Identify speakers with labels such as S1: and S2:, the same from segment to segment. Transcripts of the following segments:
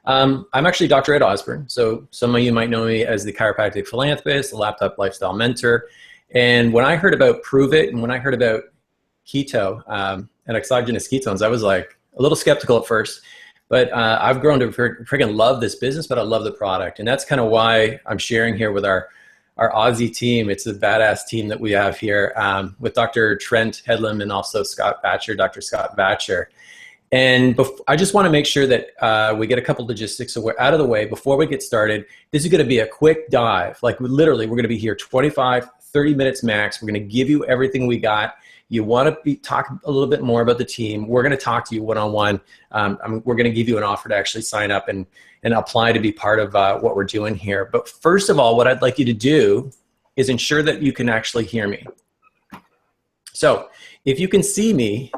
S1: I'm actually Dr. Ed Osborne. So some of you might know me as the chiropractic philanthropist, the laptop lifestyle mentor. And when I heard about Pruvit and when I heard about keto and exogenous ketones, I was like a little skeptical at first. But I've grown to freaking love this business, but I love the product. And that's kind of why I'm sharing here with our Aussie team. It's a badass team that we have here with Dr. Trent Headlam and also Dr. Scott Batcher. And I just want to make sure that we get a couple logistics so we're out of the way before we get started. This is going to be a quick dive. Like literally, we're going to be here 25, 30 minutes max. We're going to give you everything we got. You want to talk a little bit more about the team. We're going to talk to you one-on-one. We're going to give you an offer to actually sign up and apply to be part of what we're doing here. But first of all, what I'd like you to do is ensure that you can actually hear me. So if you can see me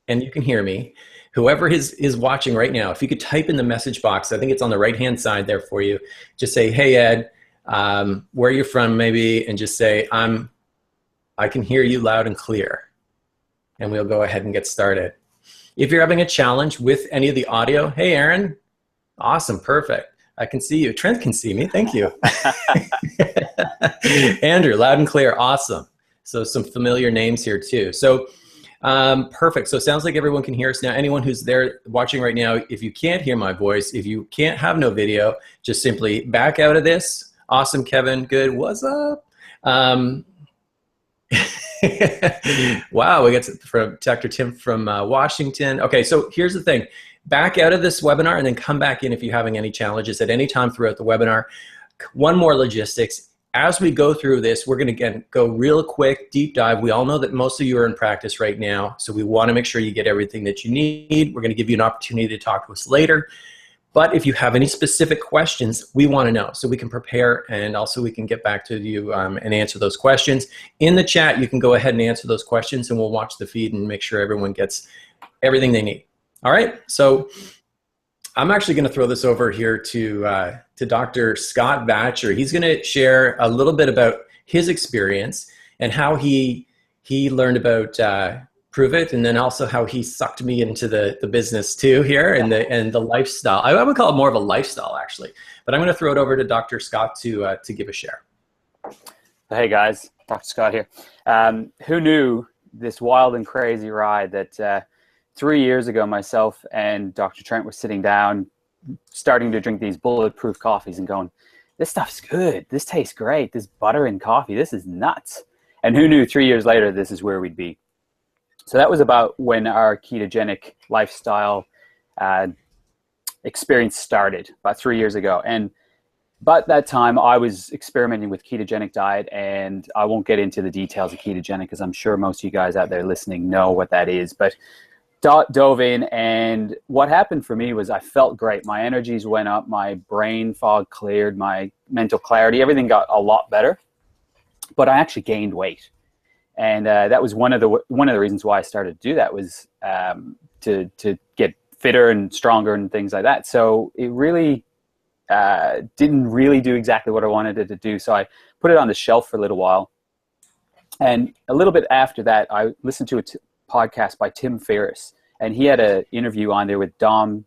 S1: and you can hear me, whoever is watching right now, if you could type in the message box, I think it's on the right-hand side there for you. Just say, hey, Ed, where are you from maybe, and just say, I can hear you loud and clear. And we'll go ahead and get started. If you're having a challenge with any of the audio, hey, Aaron, awesome, perfect. I can see you. Trent can see me, thank you. Andrew, loud and clear, awesome. So some familiar names here too. So perfect, so it sounds like everyone can hear us now. Anyone who's there watching right now, if you can't hear my voice, if you can't have no video, just simply back out of this. Awesome, Kevin, good, what's up? Wow, we got from Dr. Tim from Washington. Okay, so here's the thing. Back out of this webinar and then come back in if you're having any challenges at any time throughout the webinar. One more logistics. As we go through this, we're going to go real quick, deep dive. We all know that most of you are in practice right now, so we want to make sure you get everything that you need. We're going to give you an opportunity to talk to us later. But if you have any specific questions, we want to know so we can prepare and also we can get back to you and answer those questions. In the chat, you can go ahead and answer those questions and we'll watch the feed and make sure everyone gets everything they need. All right, so I'm actually going to throw this over here to Dr. Scott Batcher. He's going to share a little bit about his experience and how he learned about Pruvit, and then also how he sucked me into the business too here and the lifestyle. I would call it more of a lifestyle actually, but I'm going to throw it over to Dr. Scott to give a share.
S2: Hey guys, Dr. Scott here. Who knew this wild and crazy ride that 3 years ago myself and Dr. Trent were sitting down starting to drink these bulletproof coffees and going, this stuff's good, this tastes great, this butter in coffee, this is nuts. And who knew 3 years later this is where we'd be. So that was about when our ketogenic lifestyle experience started, about 3 years ago. And about that time, I was experimenting with ketogenic diet, and I won't get into the details of ketogenic because I'm sure most of you guys out there listening know what that is. But dove in, and what happened for me was I felt great. My energies went up, my brain fog cleared, my mental clarity, everything got a lot better. But I actually gained weight. And that was one of the reasons why I started to do that was to get fitter and stronger and things like that. So it really didn't really do exactly what I wanted it to do. So I put it on the shelf for a little while. And a little bit after that, I listened to a podcast by Tim Ferriss, and he had an interview on there with Dom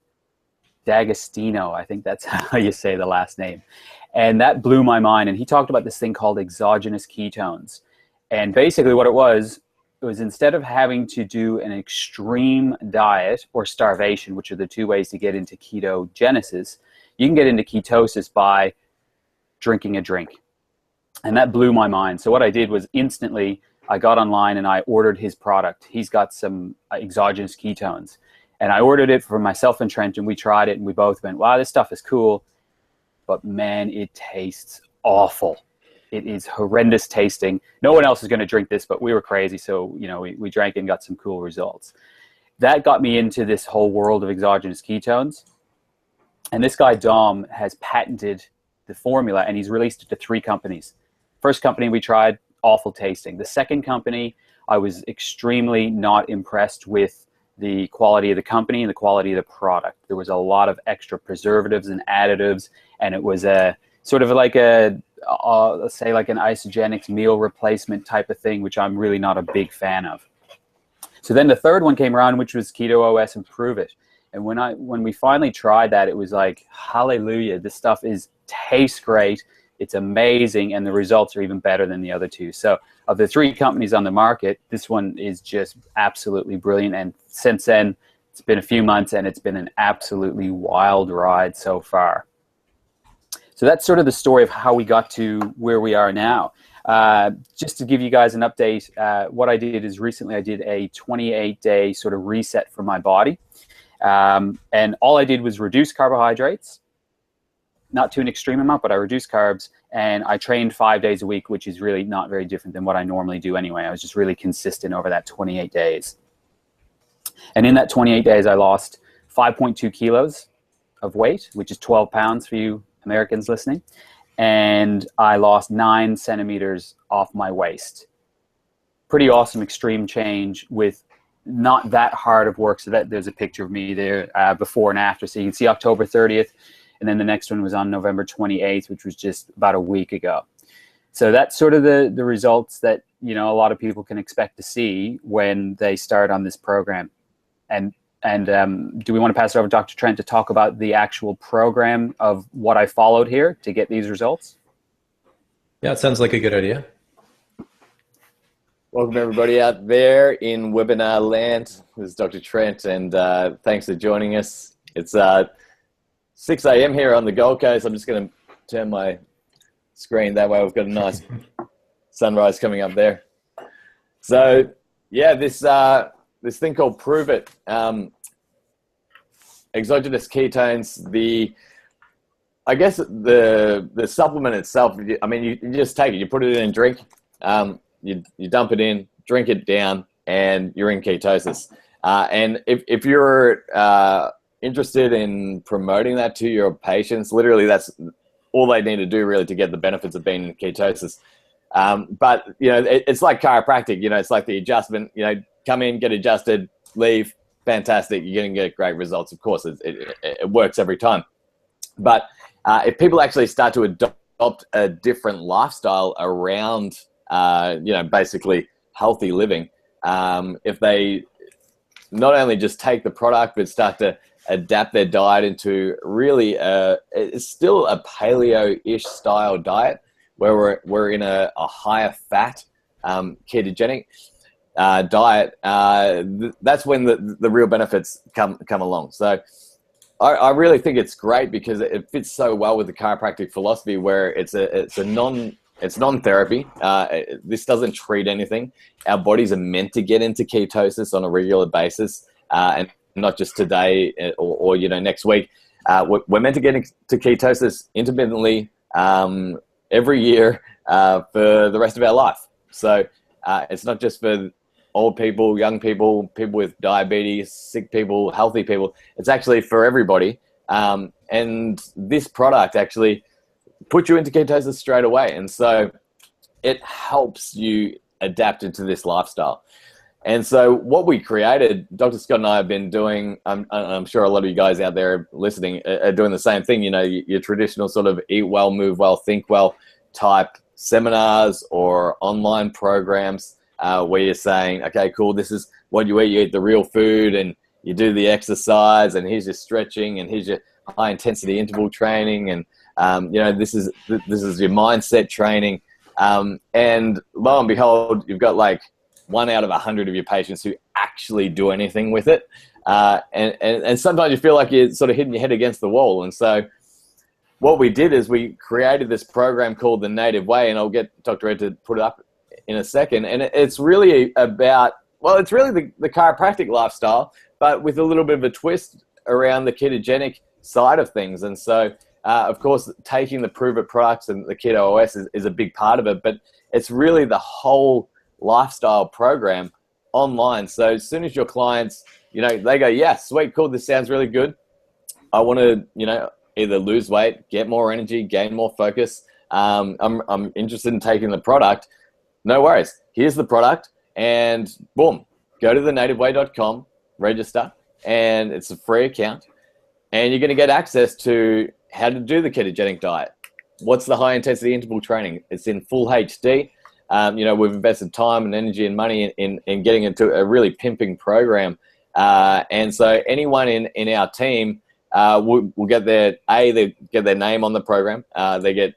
S2: D'Agostino. I think that's how you say the last name. And that blew my mind. And he talked about this thing called exogenous ketones. And basically what it was instead of having to do an extreme diet or starvation, which are the two ways to get into ketogenesis, you can get into ketosis by drinking a drink. And that blew my mind. So what I did was instantly I got online and I ordered his product. He's got some exogenous ketones. And I ordered it for myself and Trent, and we tried it and we both went, wow, this stuff is cool. But man, it tastes awful. It is horrendous tasting. No one else is going to drink this, but we were crazy. So, you know, we drank it and got some cool results. That got me into this whole world of exogenous ketones. And this guy, Dom, has patented the formula, and he's released it to 3 companies. First company we tried, awful tasting. The second company, I was extremely not impressed with the quality of the company and the quality of the product. There was a lot of extra preservatives and additives, and it was a sort of like a let's say like an isogenics meal replacement type of thing, which I'm really not a big fan of. So then the third one came around, which was Keto OS and Pruvit. And when we finally tried that, it was like, hallelujah, this stuff tastes great. It's amazing. And the results are even better than the other two. So of the 3 companies on the market, this one is just absolutely brilliant. And since then, it's been a few months and it's been an absolutely wild ride so far. So that's sort of the story of how we got to where we are now. Just to give you guys an update, what I did is recently I did a 28-day sort of reset for my body. And all I did was reduce carbohydrates, not to an extreme amount, but I reduced carbs, and I trained 5 days a week, which is really not very different than what I normally do anyway. I was just really consistent over that 28 days. And in that 28 days, I lost 5.2 kilos of weight, which is 12 pounds for you Americans listening. And I lost 9 centimeters off my waist. Pretty awesome, extreme change with not that hard of work. So there's a picture of me there before and after. So you can see October 30th. And then the next one was on November 28th, which was just about a week ago. So that's sort of the results that, you know, a lot of people can expect to see when they start on this program. And do we want to pass it over to Dr. Trent to talk about the actual program of what I followed here to get these results?
S1: Yeah, it sounds like a good idea.
S3: Welcome everybody out there in webinar land. This is Dr. Trent, and thanks for joining us. It's 6 a.m. here on the Gold Coast. I'm just going to turn my screen that way. We've got a nice sunrise coming up there. So yeah, this thing called Pruvit, exogenous ketones. I guess the supplement itself. I mean, you just take it, you put it in a drink, you dump it in, drink it down, and you're in ketosis. And if you're interested in promoting that to your patients, literally that's all they need to do really to get the benefits of being in ketosis. But you know, it's like chiropractic. You know, it's like the adjustment. You know, come in, get adjusted, leave, fantastic. You're going to get great results. Of course, it works every time. But if people actually start to adopt a different lifestyle around, you know, basically healthy living, if they not only just take the product but start to adapt their diet into really it's still a paleo-ish style diet where we're in a higher fat ketogenic diet, that's when the real benefits come along. So I really think it's great because it fits so well with the chiropractic philosophy where it's non-therapy. This doesn't treat anything. Our bodies are meant to get into ketosis on a regular basis, and not just today or you know, next week. We're meant to get into ketosis intermittently every year for the rest of our life. So it's not just for old people, young people, people with diabetes, sick people, healthy people. It's actually for everybody. And this product actually puts you into ketosis straight away. And so it helps you adapt into this lifestyle. And so what we created, Dr. Scott and I have been doing, I'm sure a lot of you guys out there listening are doing the same thing, you know, your traditional sort of eat well, move well, think well type seminars or online programs where you're saying, okay, cool, this is what you eat the real food and you do the exercise and here's your stretching and here's your high intensity interval training and, you know, this is your mindset training. And lo and behold, you've got like 1 out of 100 of your patients who actually do anything with it. And sometimes you feel like you're sort of hitting your head against the wall. And so what we did is we created this program called The Native Way, and I'll get Dr. Ed to put it up in a second. And it's really about, well, it's really the chiropractic lifestyle, but with a little bit of a twist around the ketogenic side of things. And so, of course, taking the Pruvit products and the Keto OS is a big part of it, but it's really the whole lifestyle program online. So as soon as your clients, you know, they go, yeah, sweet, cool, this sounds really good. I want to, you know, either lose weight, get more energy, gain more focus. I'm interested in taking the product. No worries. Here's the product and boom, go to thenativeway.com, register, and it's a free account. And you're going to get access to how to do the ketogenic diet. What's the high intensity interval training? It's in full HD. You know, we've invested time and energy and money in getting into a really pimping program And so anyone in our team will get they get their name on the program. They get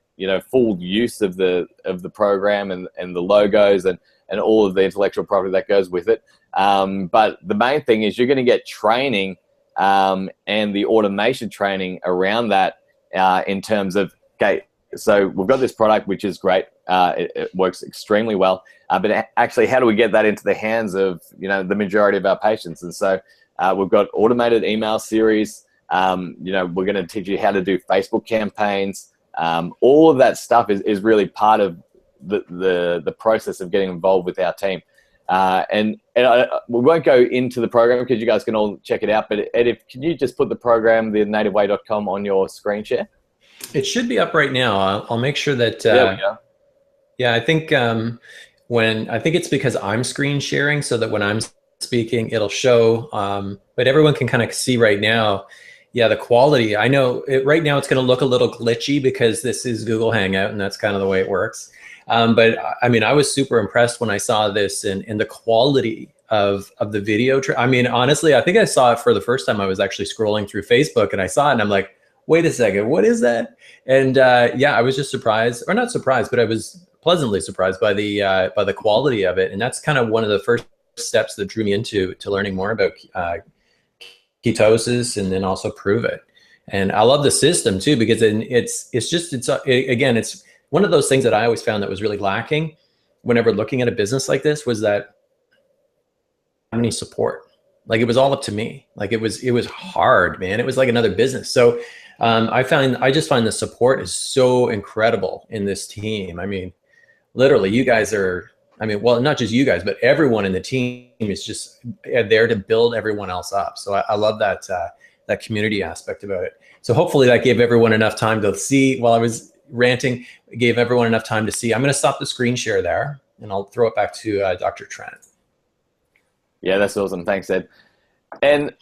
S3: full use of the program and the logos and all of the intellectual property that goes with it. But the main thing is you're going to get training and the automation training around that in terms of, okay, so we've got this product, which is great. It works extremely well. But actually, how do we get that into the hands of, the majority of our patients? And so we've got automated email series. We're going to teach you how to do Facebook campaigns. All of that stuff is really part of the process of getting involved with our team. And we won't go into the program because you guys can all check it out. But Ed, can you just put the program, thenativeway.com, on your screen share?
S1: It should be up right now. I'll make sure that.
S3: There we go.
S1: Yeah, I think I think it's because I'm screen sharing, so that when I'm speaking, it'll show. But everyone can kind of see right now. Yeah, the quality. I know right now it's going to look a little glitchy because this is Google Hangout, and that's kind of the way it works. But I mean, I was super impressed when I saw this and the quality of the video. I mean, honestly, I think I saw it for the first time. I was actually scrolling through Facebook and I saw it, and I'm like, wait a second, what is that? And yeah, I was just surprised, or not surprised, but I was pleasantly surprised by the quality of it. And that's kind of one of the first steps that drew me into learning more about ketosis, and then also Pruvit. And I love the system too, because it's one of those things that I always found that was really lacking whenever looking at a business like this, was that any support. Like, it was all up to me. Like, it was hard, man. It was like another business. So I just find the support is so incredible in this team. I mean, literally, you guys are, well, not just you guys, but everyone in the team is just there to build everyone else up. So I love that community aspect about it. So hopefully that gave everyone enough time to see, while I was ranting, it gave everyone enough time to see. I'm going to stop the screen share there, and I'll throw it back to Dr. Trent.
S3: Yeah, that's awesome. Thanks, Ed. And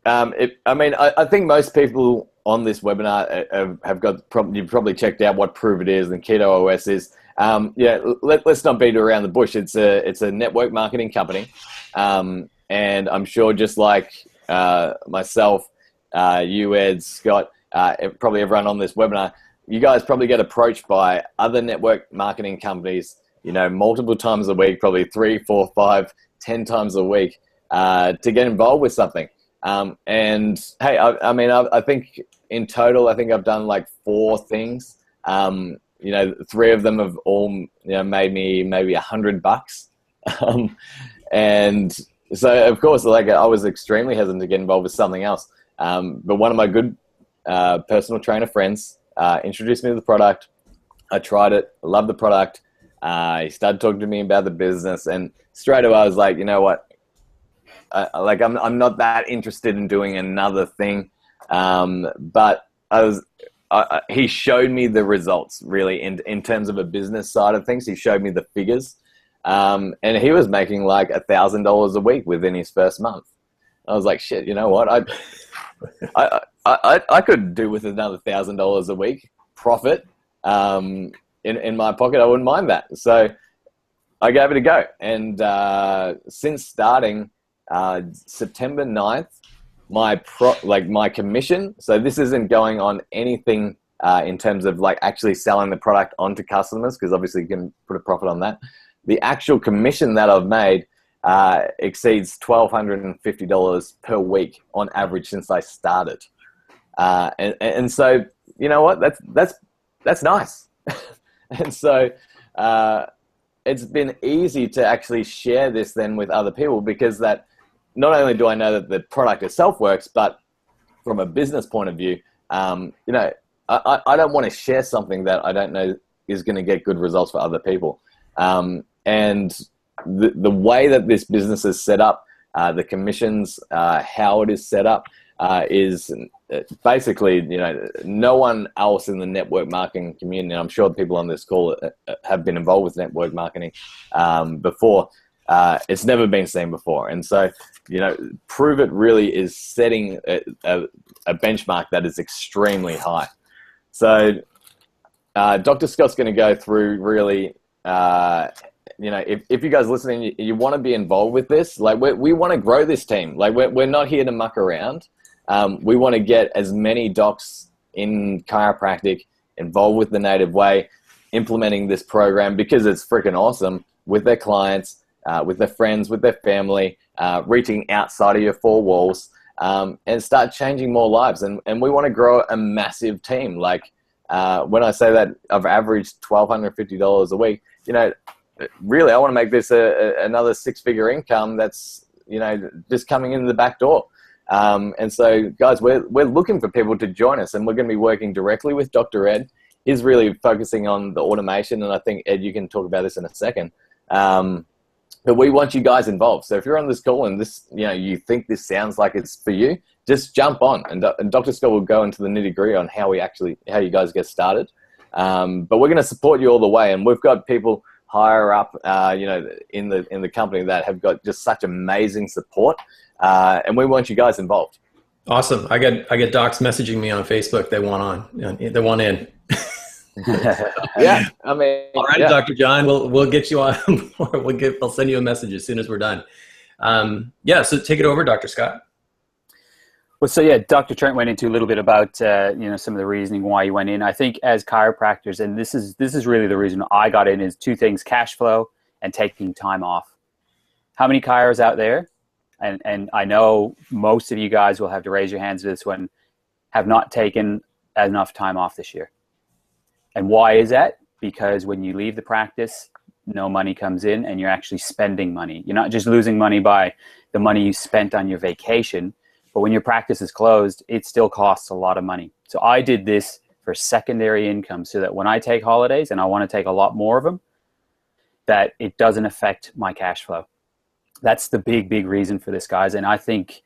S3: I think most people on this webinar you've probably checked out what Pruvit is and Keto OS is. Let's not beat around the bush. It's a network marketing company, and I'm sure just like myself, you, Ed, Scott, probably everyone on this webinar, you guys probably get approached by other network marketing companies, multiple times a week, probably 3, 4, 5, 10 times a week, to get involved with something. And hey, I think in total, I've done like 4 things. 3 of them have all, made me maybe $100. And so of course, like, I was extremely hesitant to get involved with something else. But one of my good personal trainer friends introduced me to the product. I tried it. I loved the product. He started talking to me about the business, and straight away I was like, you know what? I'm not that interested in doing another thing. But he showed me the results, really, in terms of a business side of things. He showed me the figures. And he was making like $1,000 a week within his first month. I was like, shit, you know what? I could do with another $1,000 a week profit in my pocket. I wouldn't mind that. So I gave it a go. And since starting September 9th, my commission, so this isn't going on anything in terms of like actually selling the product onto customers, because obviously you can put a profit on that. The actual commission that I've made exceeds $1,250 per week on average since I started. And so, you know what, that's nice. And so it's been easy to actually share this then with other people, because that not only do I know that the product itself works, but from a business point of view, I don't want to share something that I don't know is going to get good results for other people. And the way that this business is set up, the commissions, how it is set up, is basically, no one else in the network marketing community, and I'm sure people on this call have been involved with network marketing before, it's never been seen before. And so, Pruvit really is setting a benchmark that is extremely high. So Dr. Scott's going to go through really if you guys listening, you want to be involved with this, like we want to grow this team. Like we're not here to muck around. We want to get as many docs in chiropractic involved with the Native Way, implementing this program because it's freaking awesome with their clients, with their friends, with their family, reaching outside of your four walls, and start changing more lives. And we want to grow a massive team. Like when I say that I've averaged $1,250 a week, really I want to make this another six-figure income that's, just coming in the back door. And so, guys, we're looking for people to join us, and we're going to be working directly with Dr. Ed. He's really focusing on the automation, and I think, Ed, you can talk about this in a second. But we want you guys involved. So if you're on this call and this, you think this sounds like it's for you, just jump on, and Dr. Scott will go into the nitty-gritty on how you guys get started. But we're going to support you all the way, and we've got people higher up, in the company that have got just such amazing support. And we want you guys involved.
S1: Awesome. I get docs messaging me on Facebook. They want in.
S3: Yeah. I mean,
S1: all right, yeah. Dr. John, we'll get you on. I'll send you a message as soon as we're done. So take it over, Dr. Scott.
S2: Well, so yeah, Dr. Trent went into a little bit about some of the reasoning why he went in. I think as chiropractors, and this is really the reason I got in, is two things: cash flow and taking time off. How many chiros out there? And I know most of you guys will have to raise your hands to this one, have not taken enough time off this year. And why is that? Because when you leave the practice, no money comes in and you're actually spending money. You're not just losing money by the money you spent on your vacation, but when your practice is closed, it still costs a lot of money. So I did this for secondary income so that when I take holidays, and I want to take a lot more of them, that it doesn't affect my cash flow. That's the big reason for this, guys. And I think,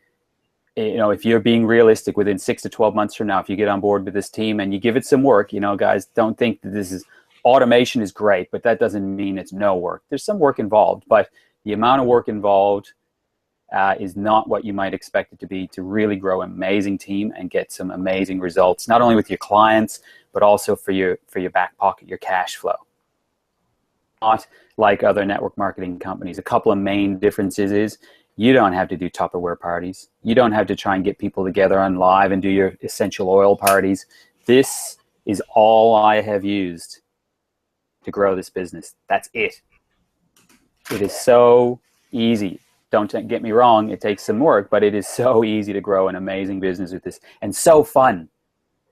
S2: if you're being realistic, within 6 to 12 months from now, if you get on board with this team and you give it some work, guys, don't think that automation is great, but that doesn't mean it's no work. There's some work involved, but the amount of work involved is not what you might expect it to be to really grow an amazing team and get some amazing results, not only with your clients, but also for your back pocket, your cash flow. Not like other network marketing companies. A couple of main differences is you don't have to do Tupperware parties. You don't have to try and get people together on live and do your essential oil parties. This is all I have used to grow this business. That's it. It is so easy. Don't get me wrong, it takes some work, but it is so easy to grow an amazing business with this, and so fun.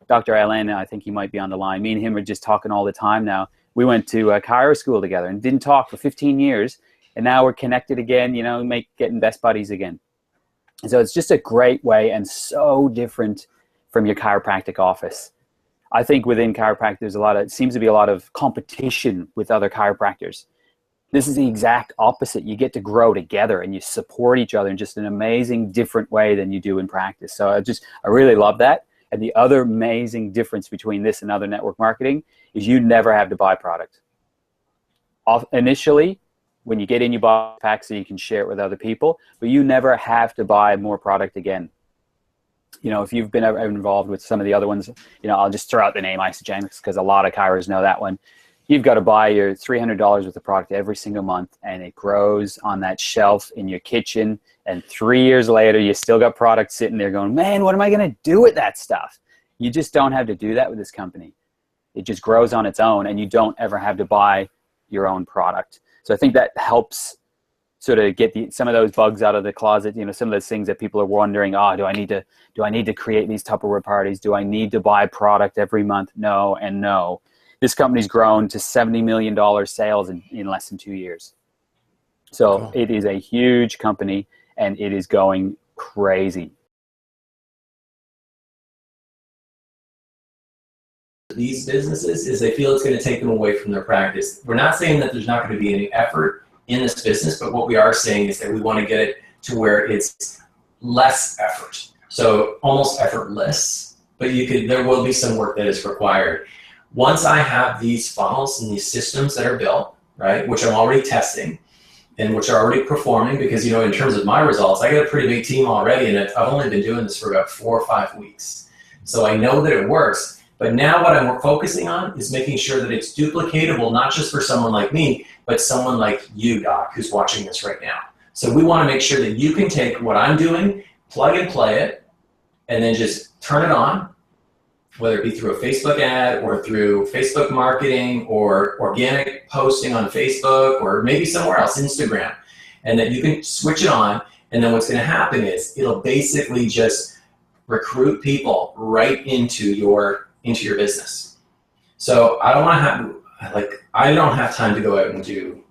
S2: Dr. Allen, I think he might be on the line. Me and him are just talking all the time now. We went to chiro school together and didn't talk for 15 years. And now we're connected again, getting best buddies again. And so it's just a great way and so different from your chiropractic office. I think within chiropractic, it seems to be a lot of competition with other chiropractors. This is the exact opposite. You get to grow together and you support each other in just an amazing, different way than you do in practice. So I really love that. And the other amazing difference between this and other network marketing is you never have to buy product. Initially, when you get in, you buy a pack so you can share it with other people, but you never have to buy more product again. If you've been involved with some of the other ones, I'll just throw out the name Isogenics because a lot of chiros know that one. You've got to buy your $300 worth of product every single month, and it grows on that shelf in your kitchen. And 3 years later, you still got product sitting there going, man, what am I going to do with that stuff? You just don't have to do that with this company. It just grows on its own, and you don't ever have to buy your own product. So I think that helps sort of get some of those bugs out of the closet. Some of those things that people are wondering, do I need to create these Tupperware parties? Do I need to buy product every month? No and no. This company's grown to $70 million sales in less than 2 years. So It is a huge company, and it is going crazy.
S1: These businesses is they feel it's going to take them away from their practice. We're not saying that there's not going to be any effort in this business, but what we are saying is that we want to get it to where it's less effort. So almost effortless, but there will be some work that is required. Once I have these funnels and these systems that are built, right, which I'm already testing and which are already performing, because, in terms of my results, I got a pretty big team already, and I've only been doing this for about 4 or 5 weeks. So I know that it works. But now what I'm focusing on is making sure that it's duplicatable, not just for someone like me, but someone like you, Doc, who's watching this right now. So we want to make sure that you can take what I'm doing, plug and play it, and then just turn it on, whether it be through a Facebook ad or through Facebook marketing or organic posting on Facebook or maybe somewhere else, Instagram, and that you can switch it on. And then what's going to happen is it'll basically just recruit people right into your business. So I don't have time to go out and do,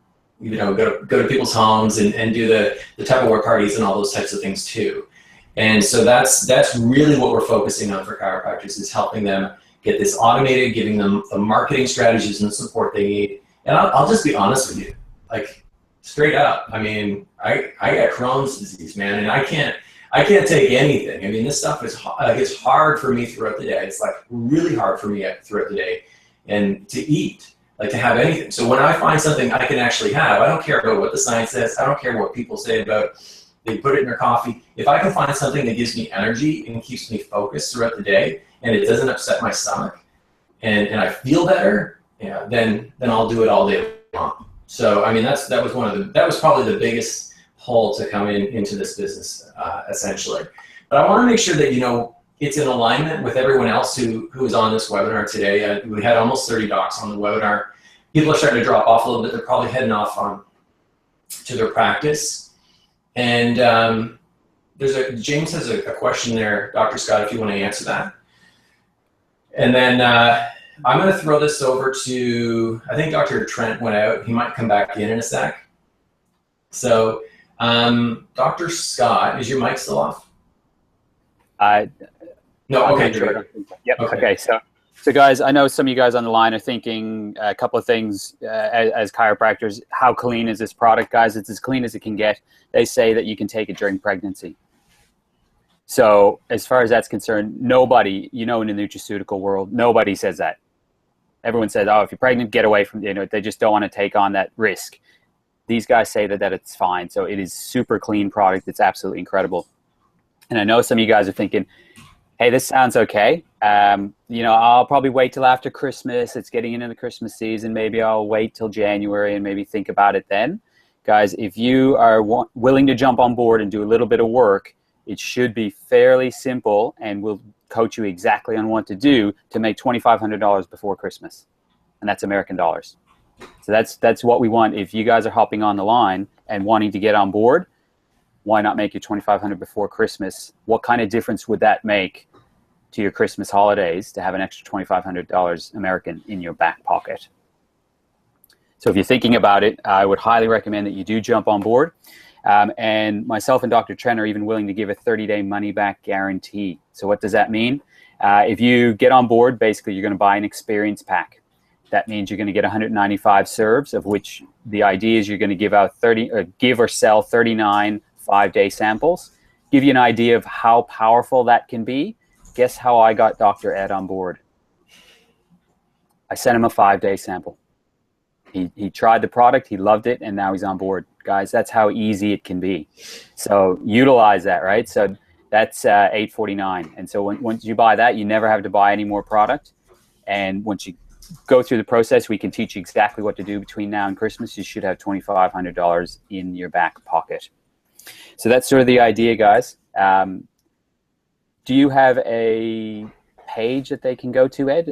S1: go to people's homes and do the Tupperware parties and all those types of things too. And so that's really what we're focusing on for chiropractors, is helping them get this automated, giving them the marketing strategies and the support they need. And I'll just be honest with you, like straight up. I mean, I got Crohn's disease, man, and I can't take anything. I mean, this stuff is it's hard for me throughout the day. It's like really hard for me throughout the day, and to eat, like to have anything. So when I find something I can actually have, I don't care about what the science says. I don't care what people say about. They put it in their coffee. If I can find something that gives me energy and keeps me focused throughout the day, and it doesn't upset my stomach, and I feel better, then I'll do it all day long. So I mean, that was probably the biggest pull to come into this business, essentially. But I want to make sure that it's in alignment with everyone else who is on this webinar today. We had almost 30 docs on the webinar. People are starting to drop off a little bit. They're probably heading off to their practice. And James has a question there, Dr. Scott, if you want to answer that. And then I'm going to throw this over to, I think Dr. Trent went out. He might come back in a sec. So Dr. Scott, is your mic still off? No, okay,
S2: sure. Yep. Okay. So guys, I know some of you guys on the line are thinking a couple of things as chiropractors. How clean is this product, guys? It's as clean as it can get. They say that you can take it during pregnancy. So as far as that's concerned, nobody, in the nutraceutical world, nobody says that. Everyone says, oh, if you're pregnant, get away from, they just don't want to take on that risk. These guys say that it's fine. So it is super clean product. It's absolutely incredible. And I know some of you guys are thinking, hey, this sounds okay. I'll probably wait till after Christmas. It's getting into the Christmas season. Maybe I'll wait till January and maybe think about it then. Guys, if you are willing to jump on board and do a little bit of work, it should be fairly simple, and we'll coach you exactly on what to do to make $2,500 before Christmas. And that's American dollars. So that's what we want. If you guys are hopping on the line and wanting to get on board, why not make your $2,500 before Christmas? What kind of difference would that make to your Christmas holidays to have an extra $2,500 American in your back pocket? So if you're thinking about it, I would highly recommend that you do jump on board. And myself and Dr. Trent are even willing to give a 30-day money-back guarantee. So what does that mean? If you get on board, basically you're going to buy an experience pack. That means you're going to get 195 serves, of which the idea is you're going to give or sell 39 5-day samples. Give you an idea of how powerful that can be. Guess how I got Dr. Ed on board? I sent him a 5-day sample. He tried the product, he loved it, and now he's on board. Guys, that's how easy it can be. So utilize that, right? So that's $849. And so once you buy that, you never have to buy any more product. And once you go through the process, we can teach you exactly what to do between now and Christmas. You should have $2,500 in your back pocket. So that's sort of the idea, guys. Do you have a page that they can go to, Ed?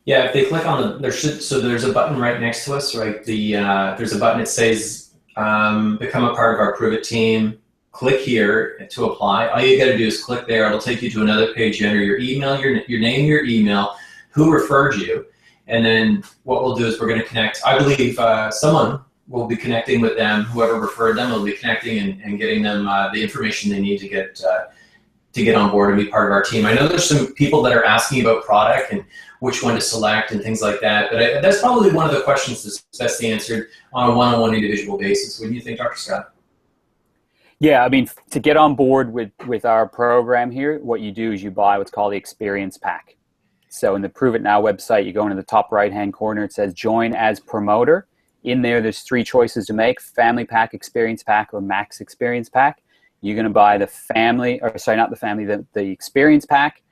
S1: Yeah, if they click on there's a button right next to us, right? There's a button that says become a part of our Pruvit team. Click here to apply. All you got to do is click there. It'll take you to another page. You enter your email, your name, your email, who referred you, and then what we'll do is we're going to connect. I believe someone will be connecting with them. Whoever referred them will be connecting and getting them the information they need to get on board and be part of our team. I know there's some people that are asking about product and which one to select and things like that, but that's probably one of the questions that's best answered on a one-on-one individual basis. What do you think, Dr. Scott?
S2: Yeah, I mean, to get on board with our program here, what you do is you buy what's called the Experience Pack. So in the Pruvit Now website, you go into the top right-hand corner, it says Join as Promoter. In there's 3 choices to make: Family Pack, Experience Pack, or Max Experience Pack. You're going to buy the Experience Pack.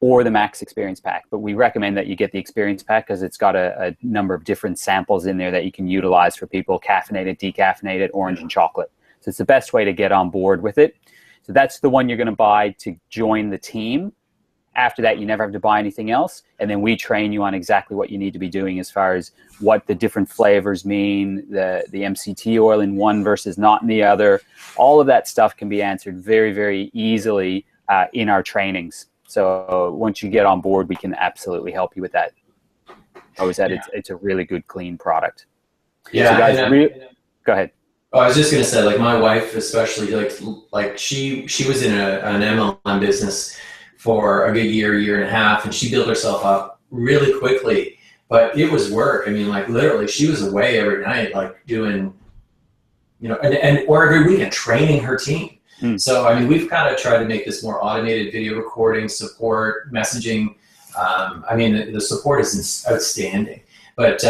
S2: or the Max Experience Pack. But we recommend that you get the Experience Pack because it's got a number of different samples in there that you can utilize for people, caffeinated, decaffeinated, orange, and chocolate. So it's the best way to get on board with it. So that's the one you're going to buy to join the team. After that, you never have to buy anything else. And then we train you on exactly what you need to be doing as far as what the different flavors mean, the MCT oil in one versus not in the other. All of that stuff can be answered very, very easily in our trainings. So once you get on board, we can absolutely help you with that. I always said it's a really good, clean product.
S1: Yeah.
S2: So guys, go ahead.
S1: Oh, I was just going to say, like, my wife especially, like she was in an MLM business for a good year and a half, and she built herself up really quickly, but it was work. I mean, like, literally she was away every night, like doing, or every weekend training her team. So, I mean, we've kind of tried to make this more automated video recording, support, messaging. I mean, the support is outstanding, but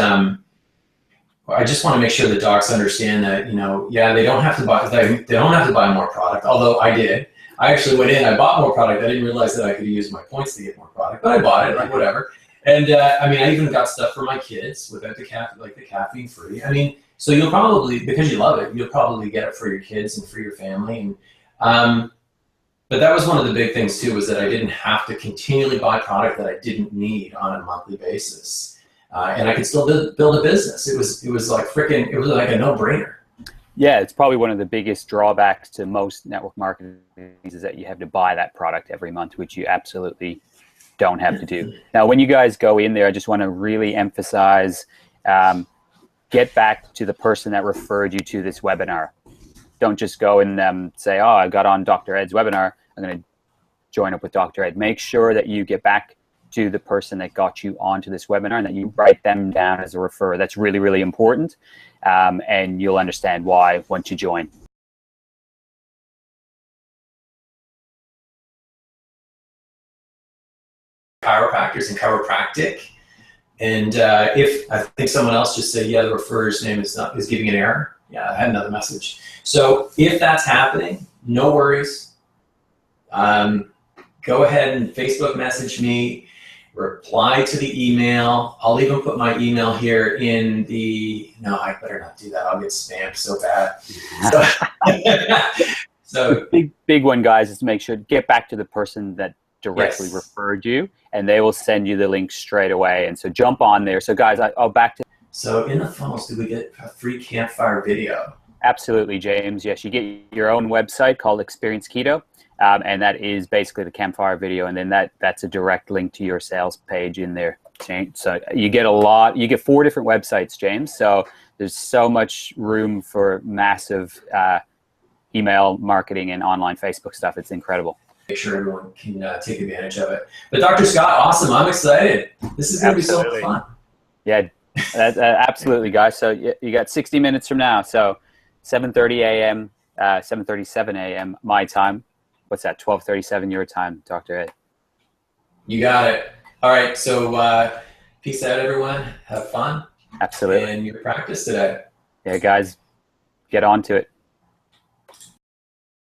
S1: I just want to make sure the docs understand that, they don't have to buy more product, although I did. I actually went in, I bought more product. I didn't realize that I could use my points to get more product, but I bought it, like, whatever. And I mean, I even got stuff for my kids without the caffeine free. I mean, so you'll probably, because you love it, you'll probably get it for your kids and for your family. And but that was one of the big things too, was that I didn't have to continually buy product that I didn't need on a monthly basis, and I could still build a business. It was like a no-brainer.
S2: Yeah, it's probably one of the biggest drawbacks to most network marketing is that you have to buy that product every month, which you absolutely don't have to do. Now, when you guys go in there, I just want to really emphasize, get back to the person that referred you to this webinar. Don't just go and say, oh, I got on Dr. Ed's webinar, I'm going to join up with Dr. Ed. Make sure that you get back to the person that got you onto this webinar and that you write them down as a referrer. That's really, really important. And you'll understand why once you join.
S1: Chiropractors and chiropractic. And if I think someone else just said, yeah, the referrer's name is giving an error. Yeah, I had another message. So if that's happening, no worries. Go ahead and Facebook message me, reply to the email. I'll even put my email here in the, no, I better not do that. I'll get spammed so bad. So
S2: big one, guys, is to make sure, get back to the person that directly referred you, and they will send you the link straight away. And so jump on there. So guys, I'll back to.
S1: So in the funnels, do we get a free campfire video?
S2: Absolutely, James. Yes, you get your own website called Experience Keto. And that is basically the campfire video, and then that's a direct link to your sales page in there, James. So you get you get 4 different websites, James. So there's so much room for massive email marketing and online Facebook stuff. It's incredible.
S1: Make sure everyone can take advantage of it. But Dr. Scott, awesome. I'm excited. This is going to be so fun.
S2: Yeah, that's, absolutely, guys. So you got 60 minutes from now. So 7:30 a.m., 7:37 a.m. my time. What's that, 12:37 your time, Dr. Ed?
S1: You got it. All right, so peace out, everyone. Have fun.
S2: Absolutely.
S1: And your practice today.
S2: Yeah, guys, get on to it.